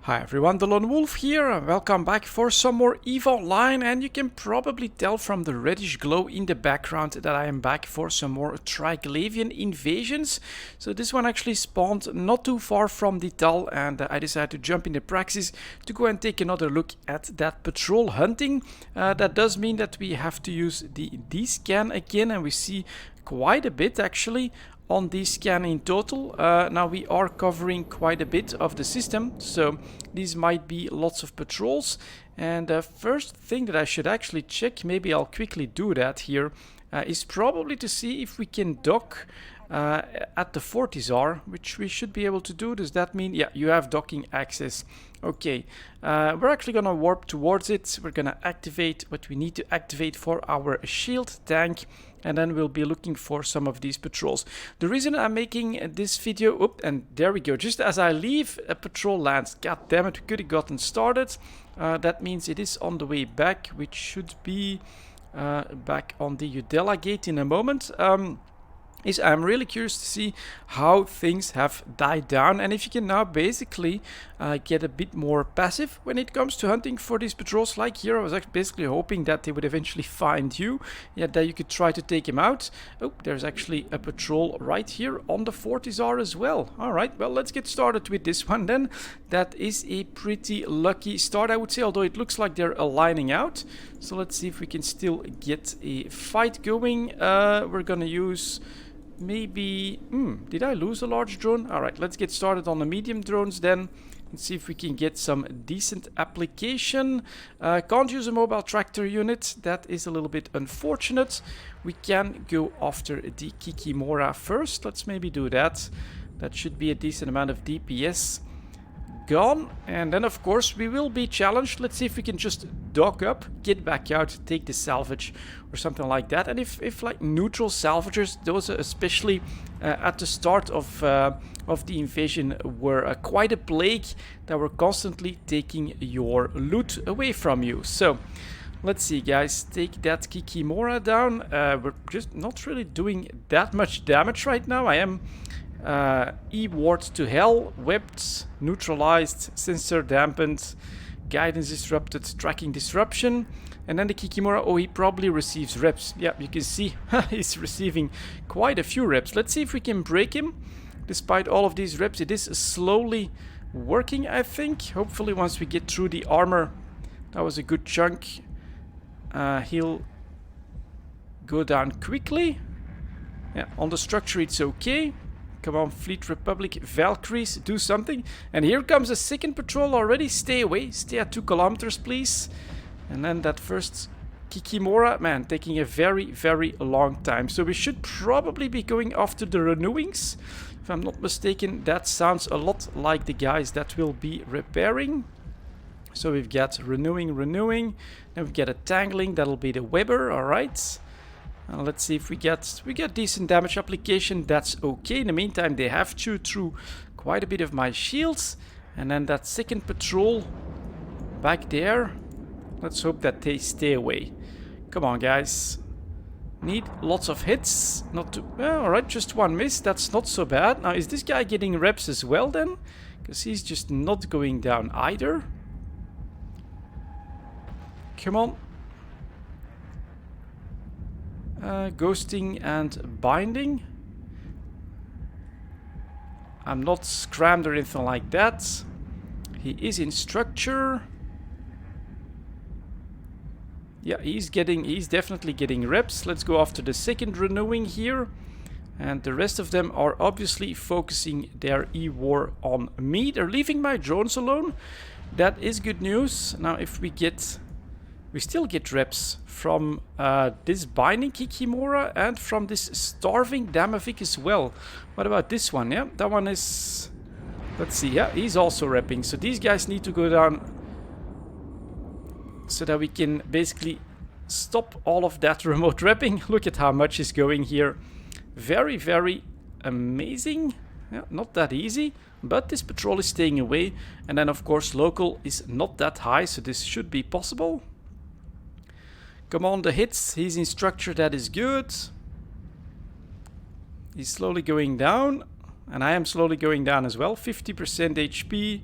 Hi everyone, delonewolf here, and welcome back for some more EVE Online, and you can probably tell from the reddish glow in the background that I am back for some more Triglavian invasions. So this one actually spawned not too far from the Tal, and I decided to jump in the Praxis to go and take another look at that patrol hunting. That does mean that we have to use the D-scan again, and we see quite a bit actually on the scan in total. Now we are covering quite a bit of the system, so these might be lots of patrols. And the first thing that I should actually check, maybe I'll quickly do that here, is probably to see if we can dock at the Fortizar, which we should be able to do. Does that mean, yeah, you have docking access? Okay, we're actually gonna warp towards it. We're gonna activate what we need to activate for our shield tank, and then we'll be looking for some of these patrols. The reason I'm making this video, and there we go, just as I leave a patrol lands, god damn it, we could have gotten started. That means it is on the way back, which should be back on the Udella gate in a moment. I'm really curious to see how things have died down, and if you can now basically get a bit more passive when it comes to hunting for these patrols. Like here, I was actually basically hoping that they would eventually find you, yeah, that you could try to take him out. Oh, there's actually a patrol right here on the Fortizar as well. Alright, well, let's get started with this one then. That is a pretty lucky start, I would say, although it looks like they're aligning out. So let's see if we can still get a fight going. We're gonna use maybe... did I lose a large drone? Alright, let's get started on the medium drones then and see if we can get some decent application. Can't use a mobile tractor unit. That is a little bit unfortunate. We can go after the Kikimora first. Let's maybe do that. That should be a decent amount of DPS gone, and then of course we will be challenged. Let's see if we can just dock up, get back out, take the salvage or something like that. And if like neutral salvagers, those especially at the start of the invasion were quite a plague that were constantly taking your loot away from you. So let's see, guys, take that Kikimora down. We're just not really doing that much damage right now. I am E-ward to hell, webbed, neutralized, sensor dampened, guidance disrupted, tracking disruption, and then the Kikimora, oh, he probably receives reps. Yeah, you can see he's receiving quite a few reps. Let's see if we can break him. Despite all of these reps, it is slowly working, I think. Hopefully once we get through the armor, that was a good chunk, he'll go down quickly. Yeah, on the structure it's okay. Come on, Fleet Republic, Valkyries, do something. And here comes a second patrol already. Stay away, stay at 2 kilometers, please. And then that first Kikimora, man, taking a very, very long time. So we should probably be going after the renewings. If I'm not mistaken, that sounds a lot like the guys that will be repairing. So we've got renewing. Then we've got a tangling, that'll be the Weber, alright. Let's see if we get decent damage application. That's okay. In the meantime, they have chewed through quite a bit of my shields. And then that second patrol back there. Let's hope that they stay away. Come on, guys. Need lots of hits. Not too... well, alright, just one miss. That's not so bad. Now, is this guy getting reps as well then? Because he's just not going down either. Come on. Ghosting and binding. I'm not scrammed or anything like that. He is in structure. Yeah, he's definitely getting reps. Let's go after the second renewing here. And the rest of them are obviously focusing their E-war on me. They're leaving my drones alone. That is good news. Now if we still get reps from this binding Kikimora and from this starving Damavik as well. What about this one? Yeah, that one is... let's see, yeah, he's also repping. So these guys need to go down so that we can basically stop all of that remote repping. Look at how much is going here. Very, very amazing. Yeah, not that easy, but this patrol is staying away. And then, of course, local is not that high, so this should be possible. Come on, the hits. He's in structure, that is good. He's slowly going down. And I am slowly going down as well. 50% HP.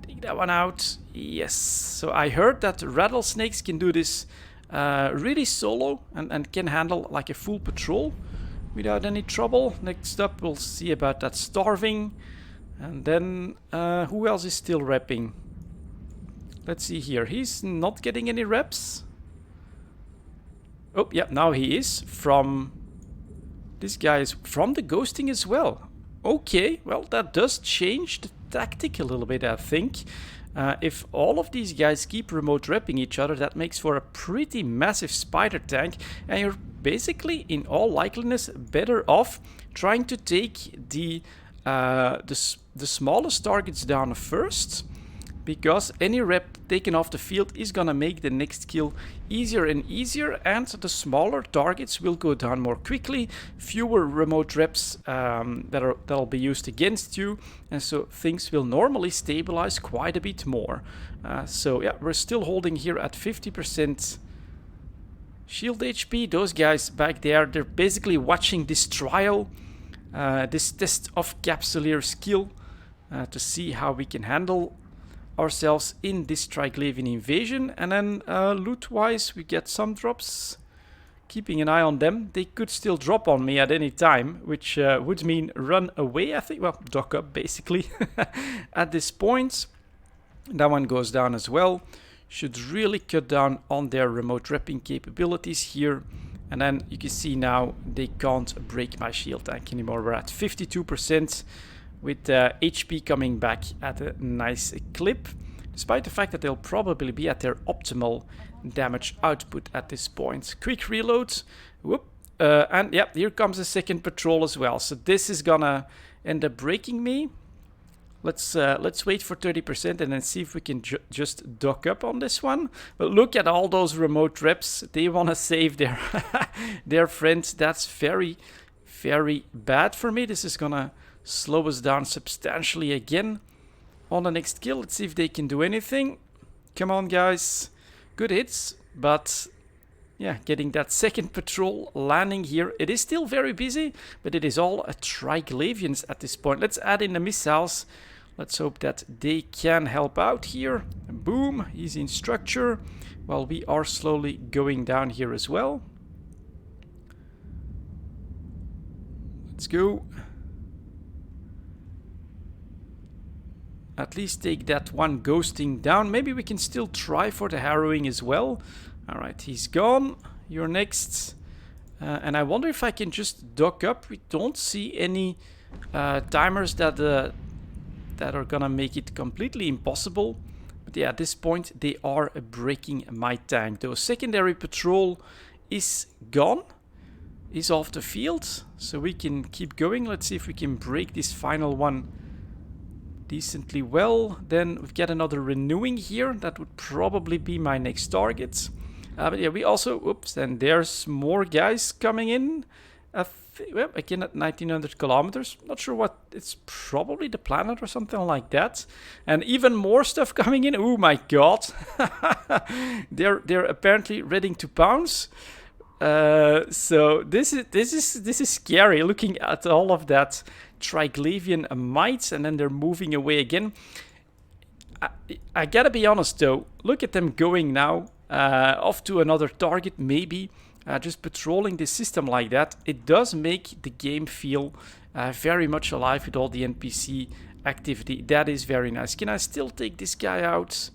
Take that one out. Yes. So I heard that rattlesnakes can do this really solo and can handle like a full patrol without any trouble. Next up, we'll see about that starving. And then, who else is still repping? Let's see here. He's not getting any reps. Oh, yeah, now he is. From... This guy is from the ghosting as well. Okay, well, that does change the tactic a little bit, I think. If all of these guys keep remote repping each other, that makes for a pretty massive spider tank. And you're basically, in all likeliness, better off trying to take the smallest targets down first, because any rep taken off the field is gonna make the next kill easier and easier, and the smaller targets will go down more quickly, fewer remote reps that'll be used against you, and so things will normally stabilize quite a bit more. So yeah, we're still holding here at 50% shield HP. Those guys back there, they're basically watching this trial, this test of Capsuleer skill, to see how we can handle ourselves in this Triglavian invasion. And then loot wise, we get some drops. Keeping an eye on them. They could still drop on me at any time, which would mean run away, I think. Well, dock up basically at this point. That one goes down as well. Should really cut down on their remote repping capabilities here. And then you can see now they can't break my shield tank anymore. We're at 52%. With HP coming back at a nice clip, despite the fact that they'll probably be at their optimal damage output at this point. Quick reload, whoop, and yeah, here comes a second patrol as well. So this is gonna end up breaking me. Let's wait for 30% and then see if we can just dock up on this one. But look at all those remote reps. They want to save their their friends. That's very, very bad for me. This is gonna slow us down substantially again on the next kill. Let's see if they can do anything. Come on, guys. Good hits, but yeah, getting that second patrol landing here. It is still very busy, but it is all a Triglavians at this point. Let's add in the missiles. Let's hope that they can help out here. Boom, he's in structure, while we are slowly going down here as well. Let's go. At least take that one ghosting down. Maybe we can still try for the harrowing as well. Alright, he's gone. You're next. And I wonder if I can just dock up. We don't see any timers that are gonna make it completely impossible. But yeah, at this point they are breaking my tank. Though secondary patrol is gone. Is off the field. So we can keep going. Let's see if we can break this final one decently well. Then we've got another renewing here. That would probably be my next target. But yeah, we also... Oops, and there's more guys coming in. Well, again at 1900 kilometers. Not sure what... It's probably the planet or something like that. And even more stuff coming in. Oh my god. They're apparently ready to pounce. So this is scary, looking at all of that Triglavian might, and then they're moving away again. I gotta be honest though, look at them going now, off to another target maybe, just patrolling this system like that. It does make the game feel very much alive with all the NPC activity. That is very nice. Can I still take this guy out?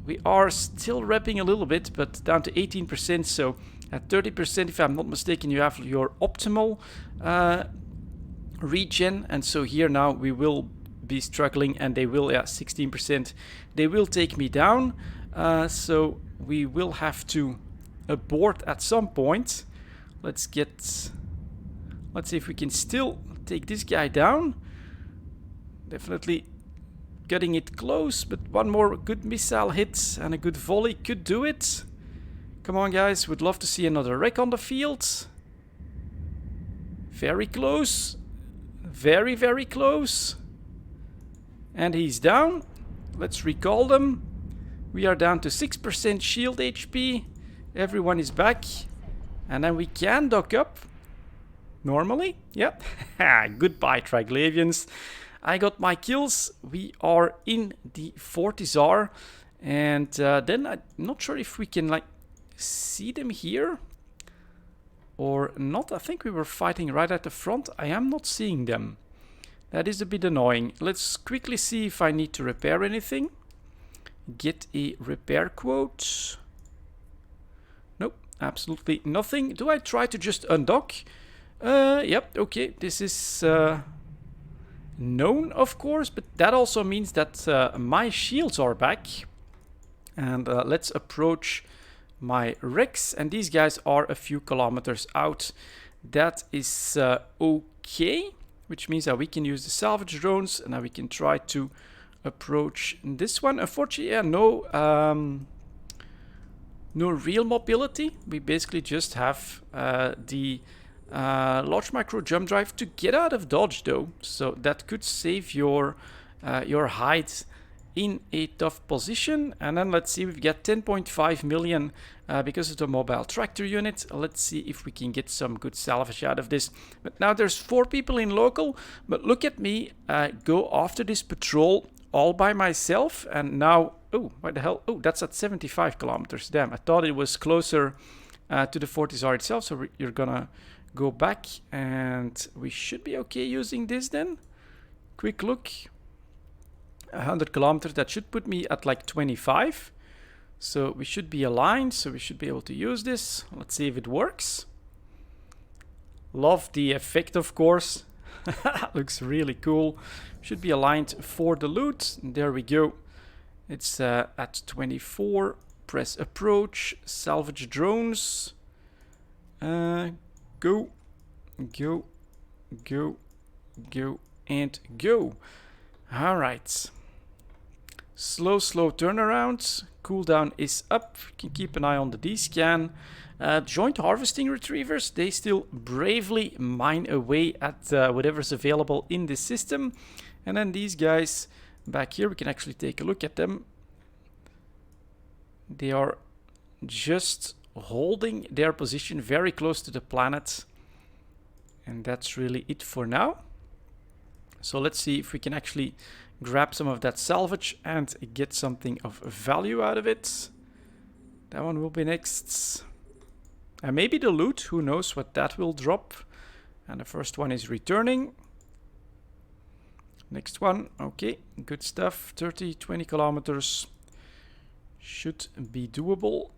We are still repping a little bit, but down to 18%, so at 30%, if I'm not mistaken, you have your optimal regen, and so here now we will be struggling, and they will, yeah, 16%, they will take me down, so we will have to abort at some point. Let's see if we can still take this guy down. Definitely getting it close, but one more good missile hit and a good volley could do it. Come on, guys, would love to see another wreck on the field. Very close. Very, very close. And he's down. Let's recall them. We are down to 6% shield HP. Everyone is back. And then we can dock up. Normally. Yep. Goodbye, Triglavians. I got my kills. We are in the Fortizar. And then I'm not sure if we can like see them here or not. I think we were fighting right at the front. I am not seeing them. That is a bit annoying. Let's quickly see if I need to repair anything. Get a repair quote. Nope, absolutely nothing. Do I try to just undock? Yep, okay. This is known, of course, but that also means that my shields are back. And let's approach my Rex. And these guys are a few kilometers out. That is okay. Which means that we can use the salvage drones. And now we can try to approach this one. Unfortunately, yeah, no real mobility. We basically just have the large micro jump drive to get out of dodge, though. So that could save your height in a tough position. And then let's see, we've got 10.5 million because of the mobile tractor unit. Let's see if we can get some good salvage out of this. But now there's 4 people in local, but look at me go after this patrol all by myself. And now, oh, what the hell? Oh, that's at 75 kilometers. Damn, I thought it was closer to the Fortizar itself. So you're gonna go back and we should be okay using this then. Quick look. 100 kilometers, that should put me at like 25. So we should be aligned, so we should be able to use this. Let's see if it works. Love the effect, of course. Looks really cool. Should be aligned for the loot. There we go. It's at 24. Press approach. Salvage drones. Go, go, go, go, and go. All right. Slow turnaround. Cooldown is up. You can keep an eye on the D-scan. Joint harvesting retrievers, they still bravely mine away at whatever's available in the system. And then these guys back here, we can actually take a look at them. They are just holding their position very close to the planet. And that's really it for now. So let's see if we can actually grab some of that salvage and get something of value out of it. That one will be next. And maybe the loot, who knows what that will drop. And the first one is returning. Next one, okay, good stuff. 20 kilometers should be doable.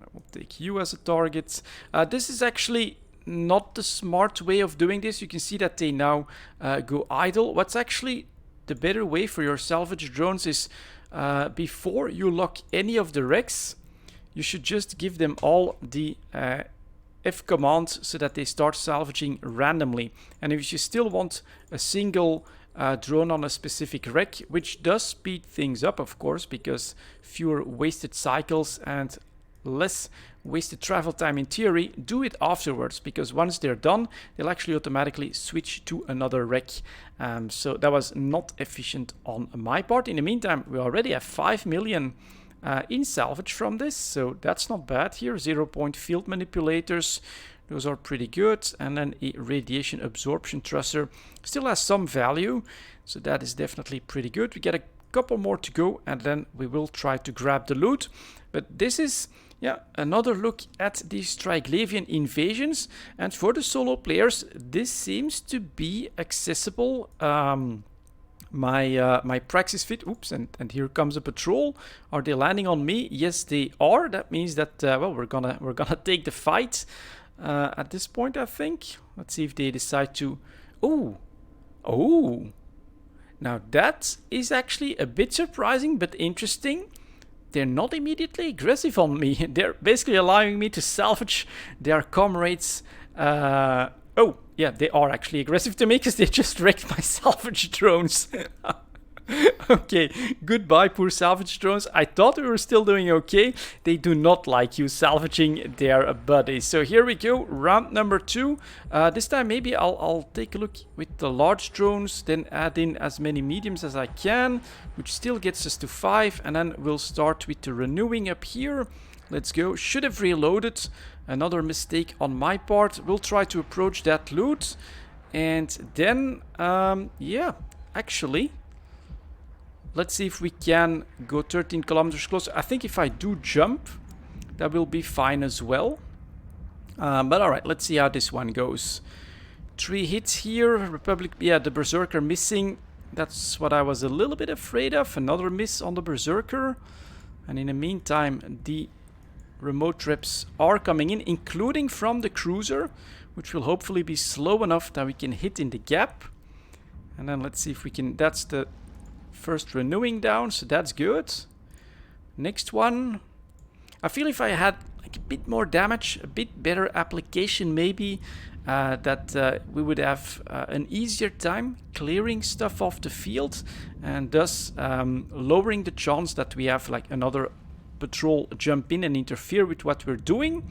I will take you as a target. This is actually not the smart way of doing this. You can see that they now go idle. What's actually the better way for your salvage drones is before you lock any of the wrecks, you should just give them all the F command so that they start salvaging randomly. And if you still want a single drone on a specific wreck, which does speed things up, of course, because fewer wasted cycles and less wasted travel time in theory, do it afterwards, because once they're done, they'll actually automatically switch to another wreck. So that was not efficient on my part. In the meantime, we already have 5 million in salvage from this, so that's not bad here. 0-point field manipulators, those are pretty good. And then a radiation absorption trusser still has some value, so that is definitely pretty good. We get a couple more to go, and then we will try to grab the loot. But this is, yeah, another look at these Triglavian invasions. And for the solo players, this seems to be accessible. My Praxis fit, oops, and here comes a patrol. Are they landing on me? Yes, they are. That means that well, we're gonna take the fight at this point, I think. Let's see if they decide to. Oh, now that is actually a bit surprising but interesting. They're not immediately aggressive on me. They're basically allowing me to salvage their comrades. Oh, yeah, they are actually aggressive to me because they just wrecked my salvage drones. Okay, goodbye, poor salvage drones. I thought we were still doing okay. They do not like you salvaging their buddies. So here we go, round number 2. This time maybe I'll take a look with the large drones, then add in as many mediums as I can, which still gets us to 5. And then we'll start with the renewing up here. Let's go. Should have reloaded. Another mistake on my part. We'll try to approach that loot. And then, yeah, actually, let's see if we can go 13 kilometers closer. I think if I do jump, that will be fine as well. But alright, let's see how this one goes. 3 hits here. Republic, yeah, the Berserker missing. That's what I was a little bit afraid of. Another miss on the Berserker. And in the meantime, the remote trips are coming in, including from the cruiser, which will hopefully be slow enough that we can hit in the gap. And then let's see if we can... That's the first renewing down, so that's good. Next one. I feel if I had like a bit more damage, a bit better application maybe, that we would have an easier time clearing stuff off the field, and thus lowering the chance that we have like another patrol jump in and interfere with what we're doing.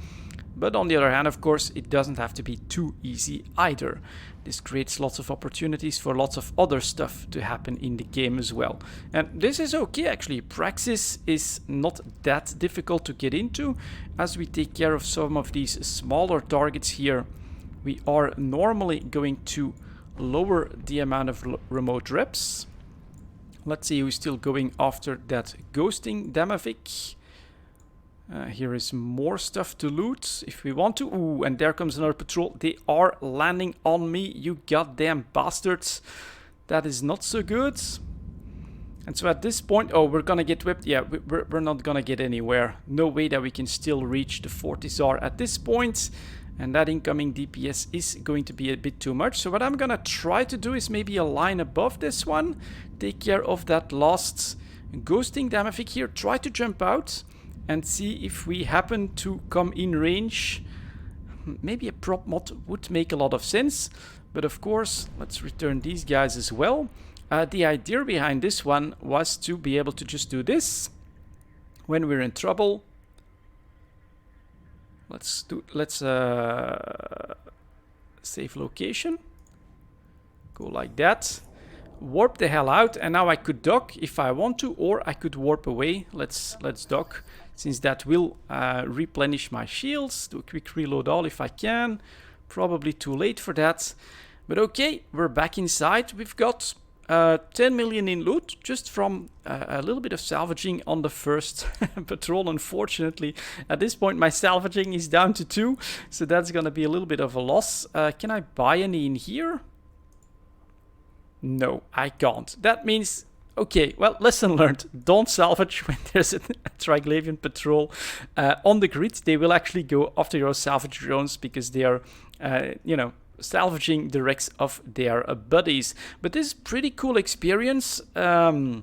But on the other hand, of course, it doesn't have to be too easy either. This creates lots of opportunities for lots of other stuff to happen in the game as well. And this is okay actually. Praxis is not that difficult to get into. As we take care of some of these smaller targets here, we are normally going to lower the amount of remote reps. Let's see who's still going after that ghosting Damavik. Here is more stuff to loot if we want to. Ooh, and there comes another patrol. They are landing on me, you goddamn bastards. That is not so good. And so at this point, oh, we're gonna get whipped. Yeah, we're not gonna get anywhere. No way that we can still reach the Fortizar at this point. And that incoming DPS is going to be a bit too much. So what I'm gonna try to do is maybe a line above this one. Take care of that last ghosting Damavik here. Try to jump out and see if we happen to come in range. Maybe a prop mod would make a lot of sense. But of course, let's return these guys as well. The idea behind this one was to be able to just do this when we're in trouble. Let's save location. Go like that. Warp the hell out, and now I could dock if I want to, or I could warp away. Let's dock, since that will replenish my shields. Do a quick reload all if I can. Probably too late for that. But okay, we're back inside. We've got 10 million in loot just from a little bit of salvaging on the first patrol. Unfortunately, at this point my salvaging is down to 2, so that's gonna be a little bit of a loss. Can I buy any in here? No, I can't. That means, okay, well, lesson learned. Don't salvage when there's a Triglavian patrol on the grid. They will actually go after your salvage drones because they are, you know, salvaging the wrecks of their buddies. But this is pretty cool experience. Yeah,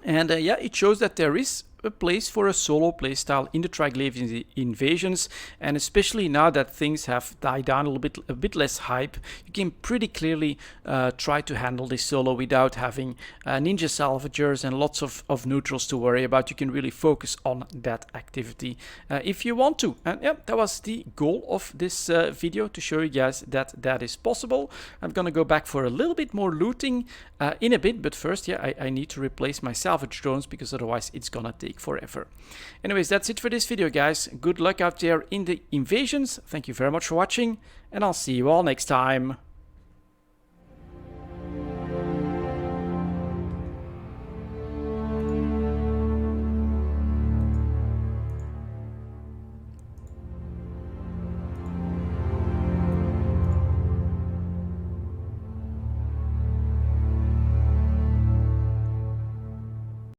it shows that there is a place for a solo playstyle in the Triglavian invasions, and especially now that things have died down a bit less hype, you can pretty clearly try to handle this solo without having ninja salvagers and lots of neutrals to worry about. You can really focus on that activity if you want to. And yeah, that was the goal of this video, to show you guys that that is possible. I'm gonna go back for a little bit more looting in a bit, but first, yeah, I need to replace my salvage drones because otherwise it's gonna take forever. Anyways, that's it for this video, guys. Good luck out there in the invasions. Thank you very much for watching, and I'll see you all next time.